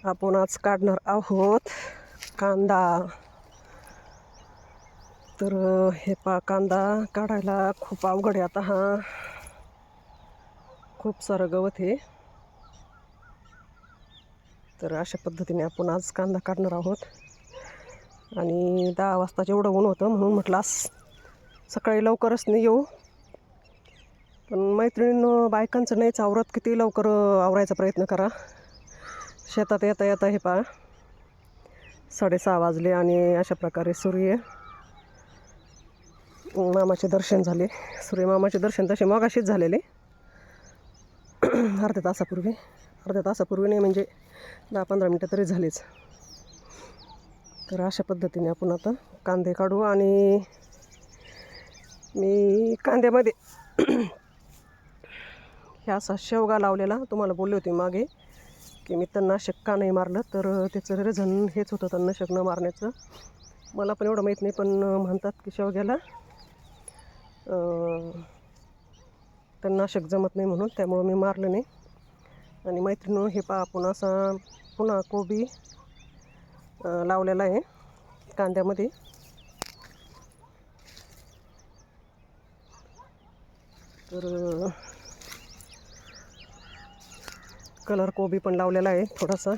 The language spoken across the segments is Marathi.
आपण आज काढणार आहोत कांदा. तर हे कांदा काढायला खूप अवघड आहे. आता हा खूप सारं गवत आहे. तर अशा पद्धतीने आपण आज कांदा काढणार आहोत. आणि 10 वाजता जेवढं ऊन होतं म्हणून म्हटलं आज सकाळी लवकरच नाही येऊ. पण मैत्रिणींनो, बायकांचं नाहीच आवरत. किती लवकर आवरायचा प्रयत्न करा. शेतात येता येता हे 6:30 वाजले आणि अशा प्रकारे सूर्य मामाचे दर्शन झाले. सूर्यमामाचे दर्शन तसे मगाशीच झालेले. अर्ध्या तासापूर्वी नाही म्हणजे 10-15 मिनटं तरी झालीच. तर अशा पद्धतीने आपण आता कांदे काढू. आणि मी कांद्यामध्ये हे असा शेवगा लावलेला. तुम्हाला बोलले होते मागे की मी तणनाशक का नाही मारलं. तर त्याचं रिझन हेच होतं, तणनाशक न मारण्याचं. मला पण एवढं माहीत नाही, पण म्हणतात की शेवग्याला तणनाशक जमत नाही म्हणून, त्यामुळं मी मारलं नाही. आणि मैत्रिणींनो, हे आपण असा पुन्हा कोबी लावलेला आहे कांद्यामध्ये. तर कलर कोबी पण लावलेला आहे, थोडासा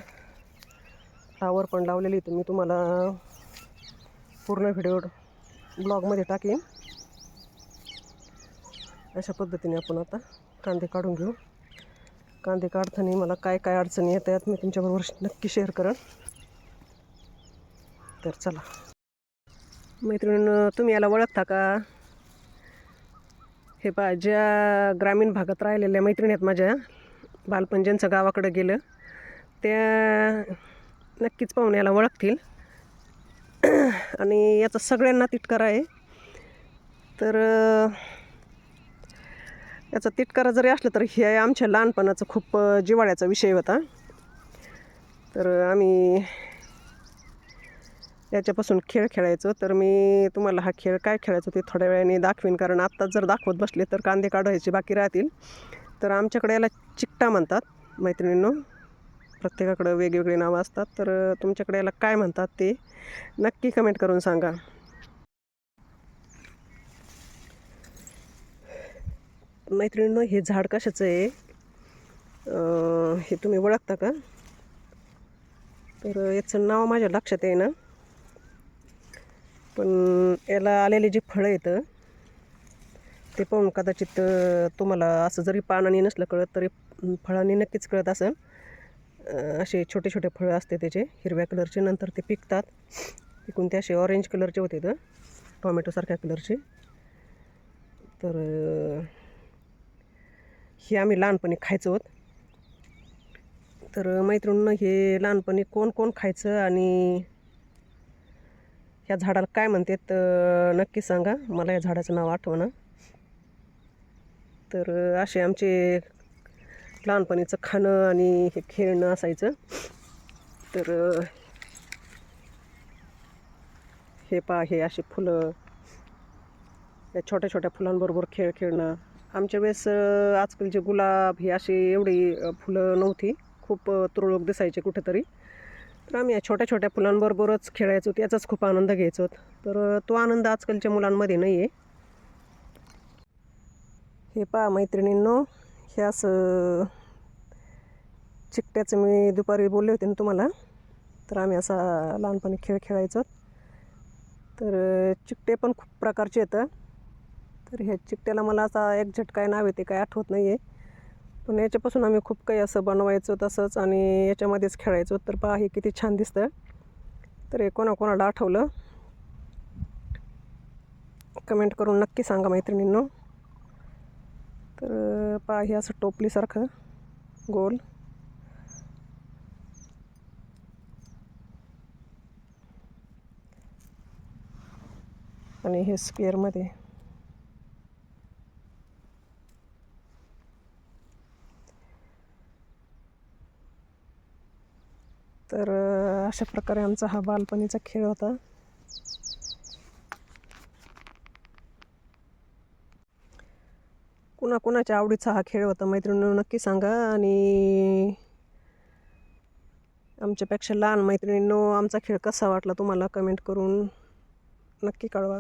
फ्लावर पण लावलेली. तर मी तुम्हाला पूर्ण व्हिडिओ ब्लॉगमध्ये टाकेन. अशा पद्धतीने आपण आता कांदे काढून घेऊ. कांदे काढताना मला काय काय अडचणी येतात मी तुमच्याबरोबर नक्की शेअर करेन. तर चला मैत्रिणींनो, तुम्ही याला ओळखता का? हे ज्या ग्रामीण भागात राहिलेल्या मैत्रिणी आहेत माझ्या, बालपण ज्यांचं गावाकडं गेलं, त्या नक्कीच पाहून याला ओळखतील. आणि याचा सगळ्यांना तिटकारा आहे. तर याचा तिटकारा जरी असला तरी हे आमच्या लहानपणाचा खूप जिव्हाळ्याचा विषय होता. तर आम्ही याच्यापासून खेळ खेळायचो. तर मी तुम्हाला हा खेळ काय खेळायचो ते थोड्या वेळाने दाखवीन, कारण आत्ताच जर दाखवत बसले तर कांदे काढायचे बाकी राहतील. तर आमच्याकडे याला चिकटा म्हणतात मैत्रिणींनो. प्रत्येकाकडं वेगवेगळी नावं असतात. तर तुमच्याकडे याला काय म्हणतात ते नक्की कमेंट करून सांगा. मैत्रिणींनो, हे झाड कशाचं आहे हे तुम्ही ओळखता का? तर याचं नाव माझ्या लक्षात आहे ना, पण याला आलेले जे फळं येतं ते पाहून कदाचित तुम्हाला असं जरी पानाने नसलं कळत तरी फळांनी नक्कीच कळत असेल. असे छोटे छोटे फळं असते त्याचे, हिरव्या कलरचे. नंतर ते पिकतात. पिकून ते असे ऑरेंज कलरचे होते, तर टोमॅटोसारख्या कलरचे. तर हे आम्ही लहानपणी खायचो आहोत. तर मैत्रिणींनो, हे लहानपणी कोण कोण खायचं आणि ह्या झाडाला काय म्हणतात नक्की सांगा. मला या झाडाचं नाव आठवणं. तर असे आमचे लहानपणीचं खाणं आणि हे खेळणं असायचं. तर हे हे असे फुलं, या छोट्या छोट्या फुलांबरोबर खेळणं. आमच्या वेळेस आजकालचे गुलाब हे असे एवढी फुलं नव्हती, खूप तुरळक दिसायचे कुठेतरी. तर आम्ही या छोट्या छोट्या फुलांबरोबरच खेळायचो, त्याचाच खूप आनंद घ्यायचो. तर तो आनंद आजकालच्या मुलांमध्ये नाही आहे. हे मैत्रिणींनो, हे असं चिकट्याचं मी दुपारी बोलले होते ना तुम्हाला. तर आम्ही असा लहानपणी खेळ खेळायचो. तर चिकटे पण खूप प्रकारचे येतं. तर ह्या चिकट्याला मला असा एक्झॅक्ट काय नाव आहे ते काय आठवत नाही आहे, पण याच्यापासून आम्ही खूप काही असं बनवायचो तसंच आणि याच्यामध्येच खेळायचो. तर हे किती छान दिसतं. तर हे कोणाकोणाला आठवलं कमेंट करून नक्की सांगा मैत्रिणींनो. तर हे असं टोपलीसारखं गोल, आणि हे स्क्वेअरमध्ये. तर अशा प्रकारे आमचा हा बालपणीचा खेळ होता. कुणाकुणाच्या आवडीचा हा खेळ होता मैत्रिणींनो नक्की सांगा. आणि आमच्यापेक्षा लहान मैत्रिणींनो, आमचा खेळ कसा वाटला तुम्हाला कमेंट करून नक्की कळवा.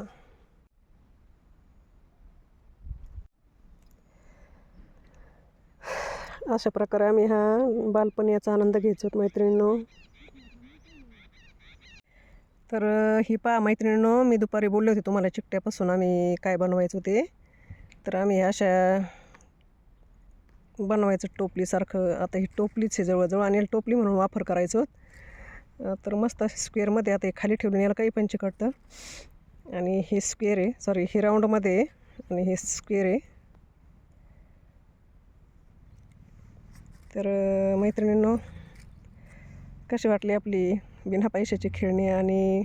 अशा प्रकारे आम्ही हा बालपणीचा आनंद घ्यायचो मैत्रिणींनो. तर ही पहा मैत्रिणींनो, मी दुपारी बोलले होते तुम्हाला चिकट्यापासून आम्ही काय बनवायचं ते. तर आम्ही अशा बनवायचं टोपलीसारखं. आता ही टोपलीच आहे जवळजवळ, आणि याला टोपली म्हणून वापर करायचो. तर मस्त असे स्क्वेअरमध्ये आता हे खाली ठेवून याला काही पण चिकटतं. आणि हे स्क्वेअर आहे, सॉरी हे राऊंडमध्ये आहे आणि हे स्क्वेअर आहे. तर मैत्रिणींनो, कशी वाटली आपली बिना पैशाची खेळणी. आणि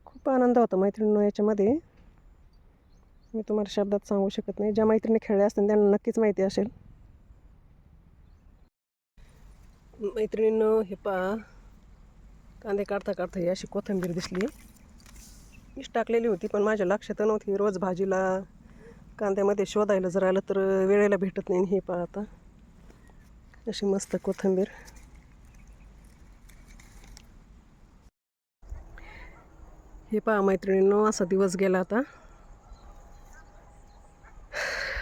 खूप आनंद होता मैत्रिणींनो याच्यामध्ये, मी तुम्हाला शब्दात सांगू शकत नाही. ज्या मैत्रिणी खेळल्या असतील त्यांना नक्कीच माहिती असेल. मैत्रिणींनो, हे पहा कांदे काढता काढता ही अशी कोथिंबीर दिसली. मीच टाकलेली होती पण माझ्या लक्षात नव्हती. रोज भाजीला कांद्यामध्ये शोधायला जर आलं तर वेळेला भेटत नाही. हे पहा आता अशी मस्त कोथिंबीर. हे पहा मैत्रिणींनो, असा दिवस गेला. आता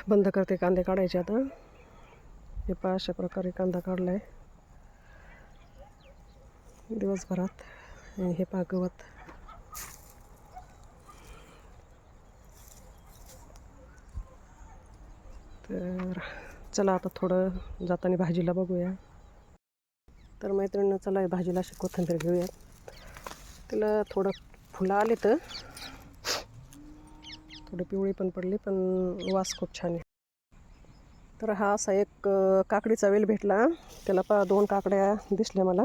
बंद करते कांदे काढायचे. आता हे पहा अशा प्रकारे कांदा काढलाय दिवसभरात. आणि हे पहा गवत. तर चला आता थोडं जाताना भाजीला बघूया. तर मैत्रिणींनो, चला भाजीला अशी कोथिंबीर घेऊयात. तिला थोडं फुलं आले तर थोडी पिवळी पण पडली, पण वास खूप छान आहे. तर हा असा एक काकडीचा वेल भेटला. त्याला पहा 2 काकड्या दिसल्या मला.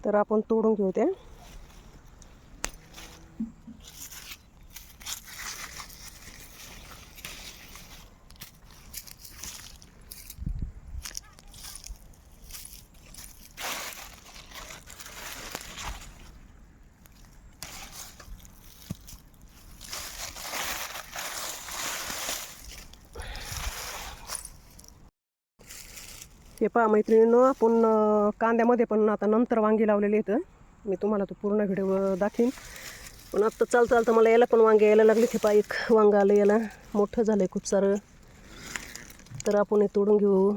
तर आपण तोडून घेऊ त्या. हे पहा मैत्रिणींनो, आपण कांद्यामध्ये पण आता नंतर वांगी लावलेली आहेत. मी तुम्हाला तो पूर्ण व्हिडिओ दाखवीन. पण आत्ता चालतं मला याला पण वांगे यायला लागले. हे पहा एक वांगं आलं, याला मोठं झालं आहे खूप सारं. तर आपण हे तोडून घेऊ.